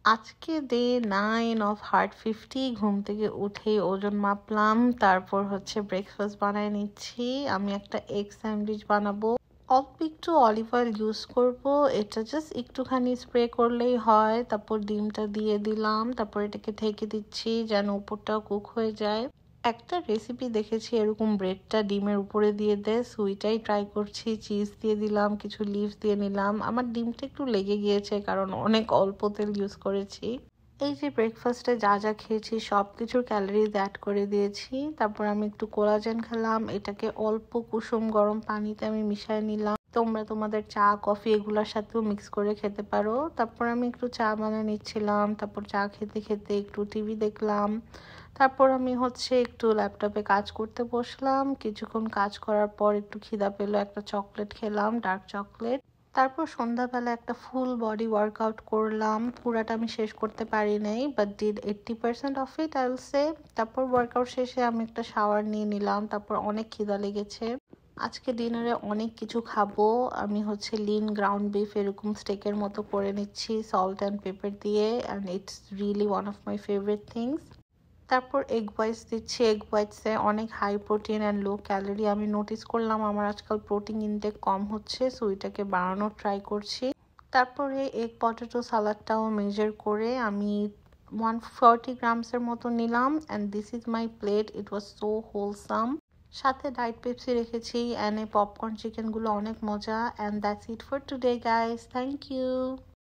আজকে day 9 of heart 50। ঘুম থেকে উঠেই ওজন মাপলাম, তারপর হচ্ছে ব্রেকফাস্ট বানায় নিচ্ছি। আমি একটা এগ স্যান্ডউইচ বানাবো। অল্প একটু অলিভ অয়েল ইউজ করব, এটা জাস্ট একটুখানি স্প্রে করলেই হয়। তারপর ডিমটা দিয়ে দিলাম, তারপর এটাকে ঢেকে দিচ্ছি যেন উপরটাও কুক হয়ে যায়। একটা রেসিপি দেখেছি এরকম ব্রেডটা ডিমের উপরে দিয়ে দেয়, সুইটাই ট্রাই করছি। চিজ দিয়ে দিলাম, কিছু লিভস দিয়ে নিলাম। আমার ডিমটা একটু লেগে গিয়েছে কারণ অনেক অল্প তেল ইউজ করেছি। এই যে ব্রেকফাস্টে যা যা খেয়েছি সব কিছুর ক্যালোরিজ অ্যাড করে দিয়েছি। তারপর আমি একটু কোলাজেন খেলাম, এটাকে অল্প কুসুম গরম পানিতে আমি মিশিয়ে নিলাম। তোমরা তোমাদের চা কফি এগুলোর সাথেও মিক্স করে খেতে পারো। তারপর আমি একটু চা বানিয়ে নিচ্ছিলাম, তারপর চা খেতে খেতে একটু টিভি দেখলাম। তারপর আমি হচ্ছে একটু ল্যাপটপে কাজ করতে বসলাম। কিছুক্ষণ কাজ করার পর একটু খিদা পেলো, একটা চকলেট খেলাম, ডার্ক চকলেট। তারপর সন্ধ্যাবেলা একটা ফুল বডি ওয়ার্কআউট করলাম। পুরাটা আমি শেষ করতে পারি নাই, but did 80% of it I will say. তারপর ওয়ার্কআউট শেষে আমি একটা শাওয়ার নিয়ে নিলাম। তারপর অনেক খিদা লেগেছে। আজকে ডিনারে অনেক কিছু খাবো। আমি হচ্ছে লিন গ্রাউন্ড বিফ এরকম স্টেকের মতো করে নিচ্ছি সল্ট অ্যান্ড পেপার দিয়ে, and it's really one of my favourite things. তারপর এগ হোয়াইটস দিচ্ছি। এগ হোয়াইটসে অনেক high protein and low calorie. আমি নোটিস করলাম আমার আজকাল প্রোটিন ইনটেক কম হচ্ছে, সো এটাকে বাড়ানোর ট্রাই করছি। তারপরে এগ পটেটো সালাডটাও মেজার করে আমি 140 গ্রামসের মতো নিলাম, and this is my plate. It was so wholesome. সাথে ডাইট পেপসি রেখেছি, অ্যান্ড এই পপকর্ন চিকেনগুলো অনেক মজা। And that's it for today guys, thank you.